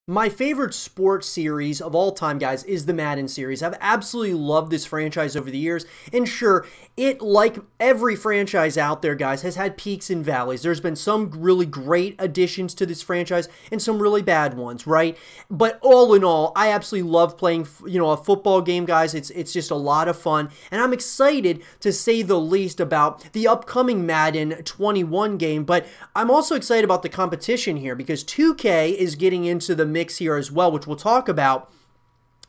My favorite sports series of all time, guys, is the Madden series. I've absolutely loved this franchise over the years. And sure, it, like every franchise out there, guys, has had peaks and valleys. There's been some really great additions to this franchise and some really bad ones, right? But all in all, I absolutely love playing, a football game, guys. It's just a lot of fun. And I'm excited, to say the least, about the upcoming Madden 21 game. But I'm also excited about the competition here because 2K is getting into the mix here as well, which we'll talk about.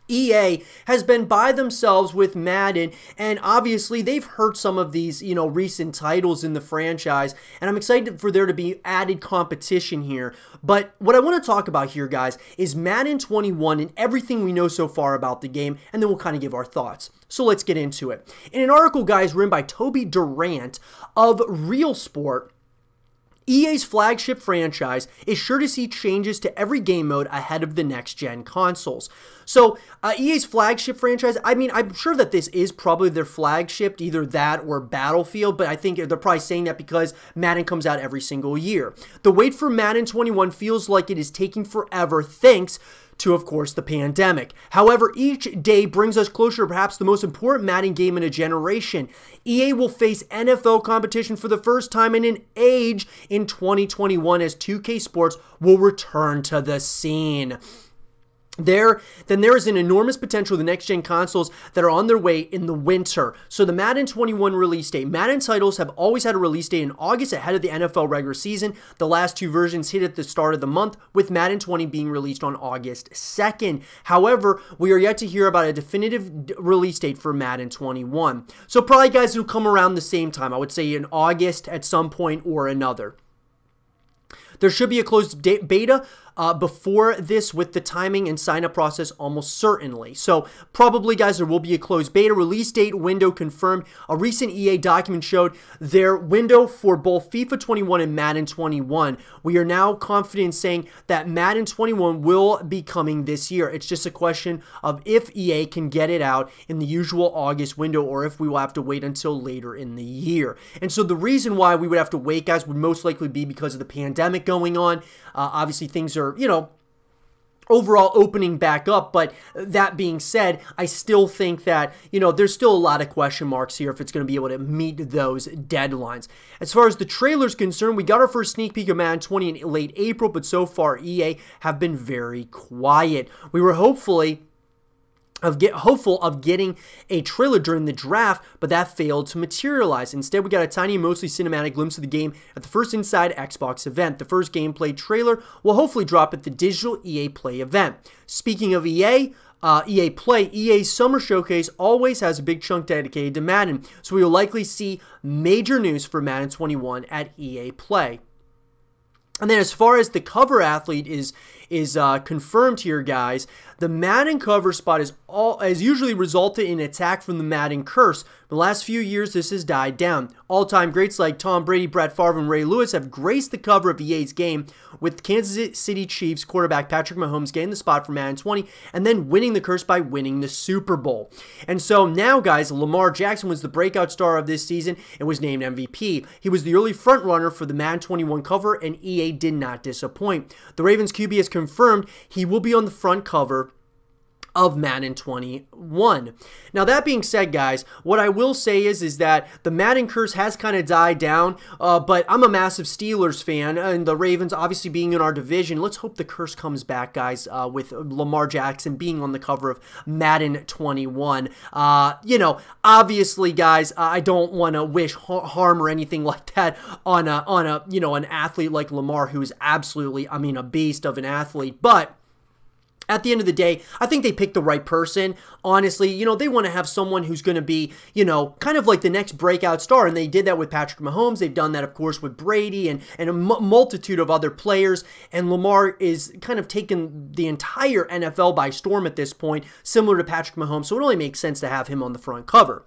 EA has been by themselves with Madden, and obviously they've hurt some of these, recent titles in the franchise, and I'm excited for there to be added competition here. But what I want to talk about here, guys, is Madden 21 and everything we know so far about the game, and then we'll kind of give our thoughts. So let's get into it. In an article, guys, written by Toby Durant of Real Sport, EA's flagship franchise is sure to see changes to every game mode ahead of the next-gen consoles. So, EA's flagship franchise, I'm sure that this is probably their flagship, either that or Battlefield, but I think they're probably saying that because Madden comes out every single year. The wait for Madden 21 feels like it is taking forever, thanks to, of course, the pandemic. However, each day brings us closer to perhaps the most important Madden game in a generation. EA will face NFL competition for the first time in an age in 2021 as 2K Sports will return to the scene. There is an enormous potential of the next-gen consoles that are on their way in the winter. So the Madden 21 release date. Madden titles have always had a release date in August ahead of the NFL regular season. The last two versions hit at the start of the month, with Madden 20 being released on August 2nd. However, we are yet to hear about a definitive release date for Madden 21. So probably, guys, it'll come around the same time. I would say in August at some point or another. There should be a closed beta before this, with the timing and sign-up process almost certainly. So probably, guys, there will be a closed beta. Release date window confirmed. A recent EA document showed their window for both FIFA 21 and Madden 21. We are now confident in saying that Madden 21 will be coming this year. It's just a question of if EA can get it out in the usual August window or if we will have to wait until later in the year. And so the reason why we would have to wait, guys, would most likely be because of the pandemic going on. Obviously, things are, overall opening back up, but that being said, I still think that, there's still a lot of question marks here if it's going to be able to meet those deadlines. As far as the trailer's concerned, we got our first sneak peek of Madden 20 in late April, but so far EA have been very quiet. We were hopeful of getting a trailer during the draft, but that failed to materialize. Instead, we got a tiny, mostly cinematic glimpse of the game at the first Inside Xbox event. The first gameplay trailer will hopefully drop at the digital EA Play event. Speaking of EA Play, EA's Summer Showcase always has a big chunk dedicated to Madden, so we will likely see major news for Madden 21 at EA Play. And then as far as the cover athlete is confirmed here, guys, the Madden cover spot has usually resulted in attack from the Madden curse. The last few years, this has died down. All-time greats like Tom Brady, Brett Favre, and Ray Lewis have graced the cover of EA's game, with Kansas City Chiefs quarterback Patrick Mahomes getting the spot for Madden 20 and then winning the curse by winning the Super Bowl. And so now, guys, Lamar Jackson was the breakout star of this season and was named MVP. He was the early frontrunner for the Madden 21 cover, and EA did not disappoint. The Ravens QB has confirmed he will be on the front cover of Madden 21. Now, that being said, guys, what I will say is that the Madden curse has kind of died down, but I'm a massive Steelers fan, and the Ravens obviously being in our division. Let's hope the curse comes back, guys, with Lamar Jackson being on the cover of Madden 21. Obviously, guys, I don't want to wish harm or anything like that on an athlete like Lamar, who is absolutely, a beast of an athlete, but at the end of the day, I think they picked the right person. Honestly, they want to have someone who's going to be, kind of like the next breakout star. And they did that with Patrick Mahomes. They've done that, of course, with Brady and a multitude of other players. And Lamar is kind of taken the entire NFL by storm at this point, similar to Patrick Mahomes. So it only makes sense to have him on the front cover.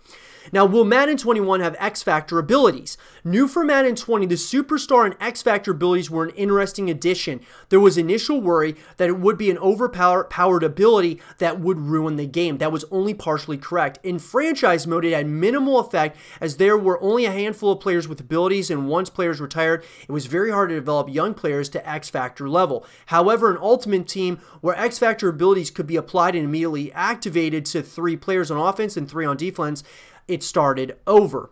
Now, will Madden 21 have X Factor abilities? New for Madden 20, the Superstar and X Factor abilities were an interesting addition. There was initial worry that it would be an overpowered ability that would ruin the game. That was only partially correct. In franchise mode, it had minimal effect as there were only a handful of players with abilities, and once players retired, it was very hard to develop young players to X Factor level. However, an Ultimate Team where X Factor abilities could be applied and immediately activated to 3 players on offense and 3 on defense, it started over.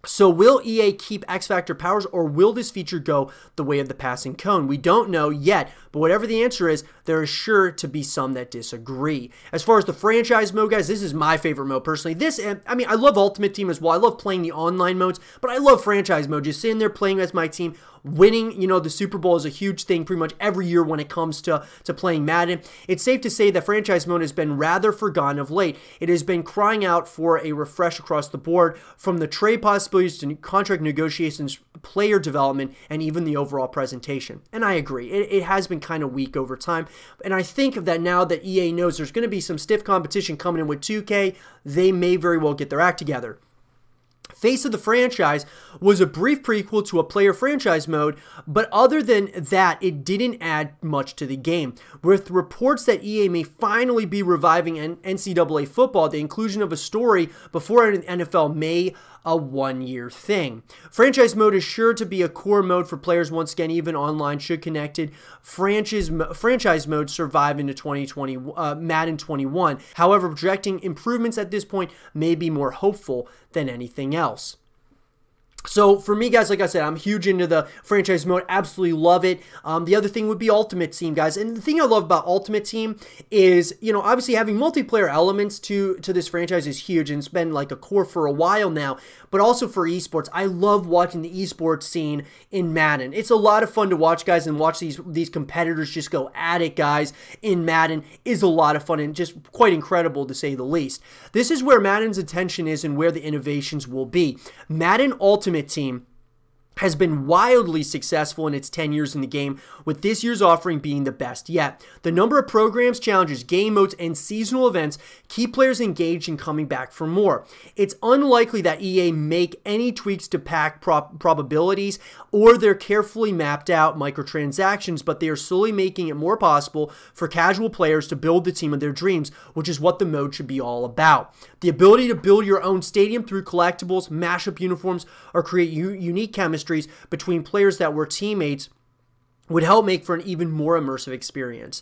So will EA keep X Factor powers, or will this feature go the way of the passing cone? We don't know yet, but whatever the answer is, there is sure to be some that disagree. As far as the franchise mode, guys, this is my favorite mode personally. I love Ultimate Team as well. I love playing the online modes, but I love franchise mode. Just sitting there playing as my team. Winning, the Super Bowl is a huge thing pretty much every year when it comes to playing Madden. It's safe to say that franchise mode has been rather forgotten of late. It has been crying out for a refresh across the board, from the trade possibilities to contract negotiations, player development, and even the overall presentation. And I agree. It has been kind of weak over time. And I think that now that EA knows there's going to be some stiff competition coming in with 2K, they may very well get their act together. Face of the Franchise was a brief prequel to a player franchise mode, but other than that, it didn't add much to the game. With reports that EA may finally be reviving NCAA football, the inclusion of a story before an NFL may a one-year thing. Franchise mode is sure to be a core mode for players once again, even online should connected. Franchise mode survive into 2020 Madden 21. However, projecting improvements at this point may be more hopeful than anything else. So for me, guys, like I said, I'm huge into the franchise mode. Absolutely love it. The other thing would be Ultimate Team, guys. And the thing I love about Ultimate Team is, obviously having multiplayer elements to this franchise is huge, and it's been like a core for a while now. But also for esports, I love watching the esports scene in Madden. It's a lot of fun to watch, guys, and watch these competitors just go at it, guys, in Madden is a lot of fun and just quite incredible to say the least. This is where Madden's attention is and where the innovations will be. Madden Ultimate Team has been wildly successful in its 10 years in the game, with this year's offering being the best yet. The number of programs, challenges, game modes, and seasonal events keep players engaged and coming back for more. It's unlikely that EA make any tweaks to pack probabilities or their carefully mapped out microtransactions, but they are slowly making it more possible for casual players to build the team of their dreams, which is what the mode should be all about. The ability to build your own stadium through collectibles, mashup uniforms, or create unique chemistry between players that were teammates would help make for an even more immersive experience.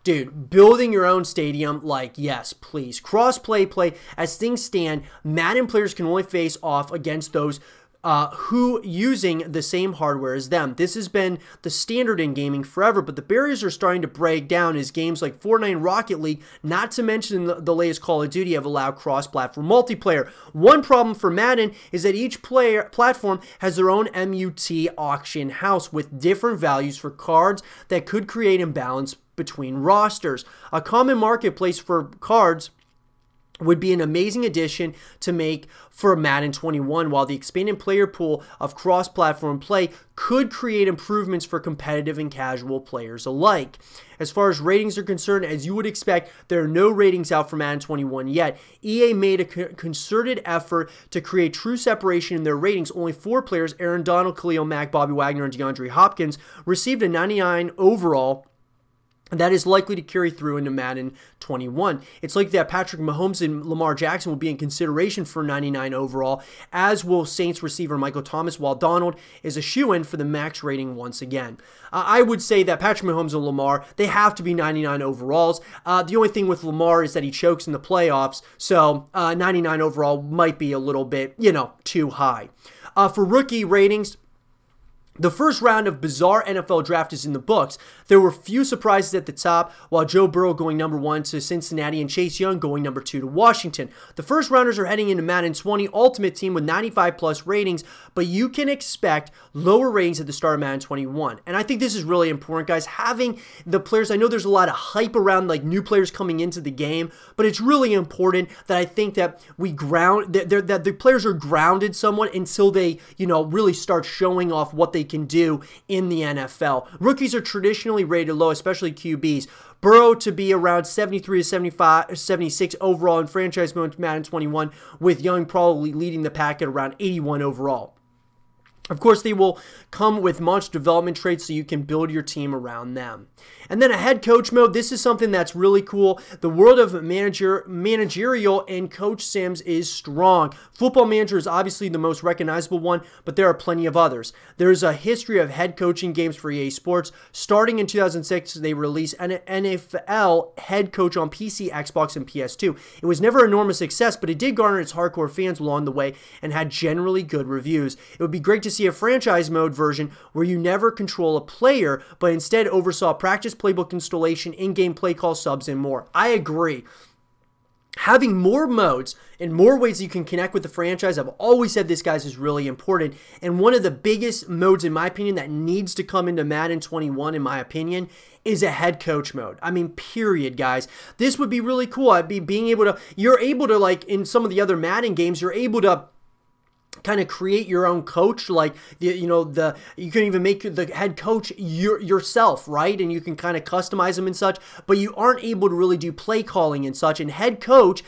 Dude, building your own stadium, yes, please. Cross-play play. As things stand, Madden players can only face off against those who using the same hardware as them. This has been the standard in gaming forever, but the barriers are starting to break down as games like Fortnite and Rocket League, not to mention the latest Call of Duty, have allowed cross-platform multiplayer. One problem for Madden is that each platform has their own MUT auction house with different values for cards that could create imbalance between rosters. A common marketplace for cards would be an amazing addition to make for Madden 21, while the expanded player pool of cross-platform play could create improvements for competitive and casual players alike. As far as ratings are concerned, as you would expect, there are no ratings out for Madden 21 yet. EA made a concerted effort to create true separation in their ratings. Only 4 players, Aaron Donald, Khalil Mack, Bobby Wagner, and DeAndre Hopkins, received a 99 overall. That is likely to carry through into Madden 21. It's likely that Patrick Mahomes and Lamar Jackson will be in consideration for 99 overall, as will Saints receiver Michael Thomas, while Donald is a shoo-in for the max rating once again. I would say that Patrick Mahomes and Lamar, they have to be 99 overalls. The only thing with Lamar is that he chokes in the playoffs, so 99 overall might be a little bit, too high. For rookie ratings, the first round of bizarre NFL draft is in the books. There were few surprises at the top, while Joe Burrow going number 1 to Cincinnati and Chase Young going number 2 to Washington. The first rounders are heading into Madden 20 Ultimate Team with 95 plus ratings, but you can expect lower ratings at the start of Madden 21. And I think this is really important, guys. Having the players, I know there's a lot of hype around new players coming into the game, but it's really important that I think that that the players are grounded somewhat until they, really start showing off what they can do in the NFL. Rookies are traditionally definitely rated low, especially QBs. Burrow to be around 73 to 75, 76 overall in franchise mode Madden 21, with Young probably leading the pack at around 81 overall. Of course, they will come with much development traits so you can build your team around them. And then a head coach mode. This is something that's really cool. The world of managerial and Coach Sims is strong. Football Manager is obviously the most recognizable one, but there are plenty of others. There's a history of head coaching games for EA Sports. Starting in 2006, they released an NFL head coach on PC, Xbox, and PS2. It was never an enormous success, but it did garner its hardcore fans along the way and had generally good reviews. It would be great to see a franchise mode version where you never control a player, but instead oversaw practice, playbook installation, in-game play call, subs, and more. I agree. Having more modes and more ways you can connect with the franchise, I've always said this, guys, is really important. And one of the biggest modes, in my opinion, that needs to come into Madden 21, in my opinion, is a head coach mode. I mean, period, guys. This would be really cool. I'd be being able to, you're able to, like in some of the other Madden games, you're able to kind of create your own coach, like you can even make the head coach yourself, right? And you can kind of customize them and such, but you aren't able to really do play calling and such. And head coach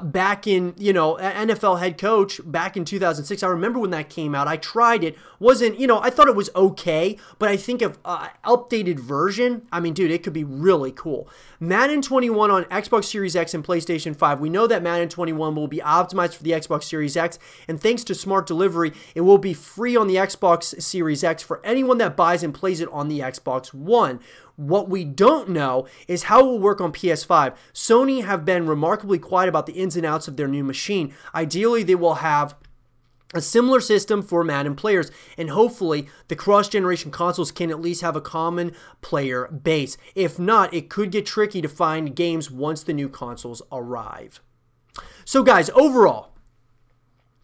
back in NFL head coach back in 2006, I remember when that came out. I tried it, wasn't, I thought it was okay, but I think of updated version, I mean, dude, it could be really cool. Madden 21 on Xbox Series X and PlayStation 5. We know that Madden 21 will be optimized for the Xbox Series X, and thanks to smart delivery, it will be free on the Xbox Series X for anyone that buys and plays it on the Xbox One. What we don't know is how it will work on PS5. Sony have been remarkably quiet about the ins and outs of their new machine. Ideally, they will have a similar system for Madden players, and hopefully the cross-generation consoles can at least have a common player base. If not, it could get tricky to find games once the new consoles arrive. So guys, overall,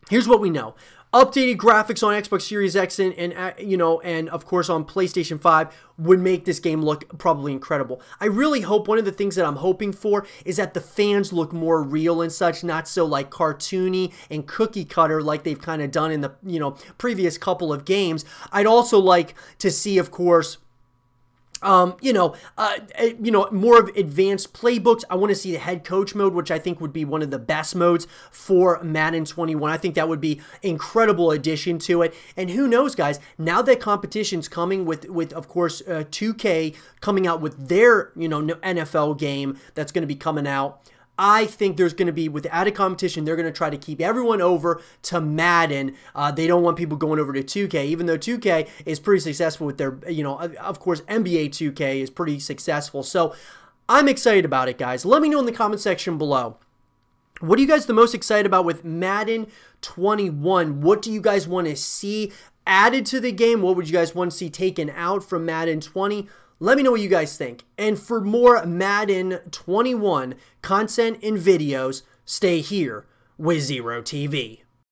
here's what we know. Updated graphics on Xbox Series X and of course on PlayStation 5 would make this game look probably incredible. I really hope, one of the things that I'm hoping for is that the fans look more real and such, not so like cartoony and cookie cutter like they've kind of done in the previous couple of games. I'd also like to see, of course, more of advanced playbooks. I want to see the head coach mode, which I think would be one of the best modes for Madden 21. I think that would be incredible addition to it. And who knows, guys, now that competition's coming with of course, 2K coming out with their, NFL game that's going to be coming out, I think there's going to be, with added competition, they're going to try to keep everyone over to Madden. They don't want people going over to 2K, even though 2K is pretty successful with their, of course, NBA 2K is pretty successful. So I'm excited about it, guys. Let me know in the comment section below. What are you guys the most excited about with Madden 21? What do you guys want to see added to the game? What would you guys want to see taken out from Madden 20? Let me know what you guys think. And for more Madden 21 content and videos, stay here with Zero TV.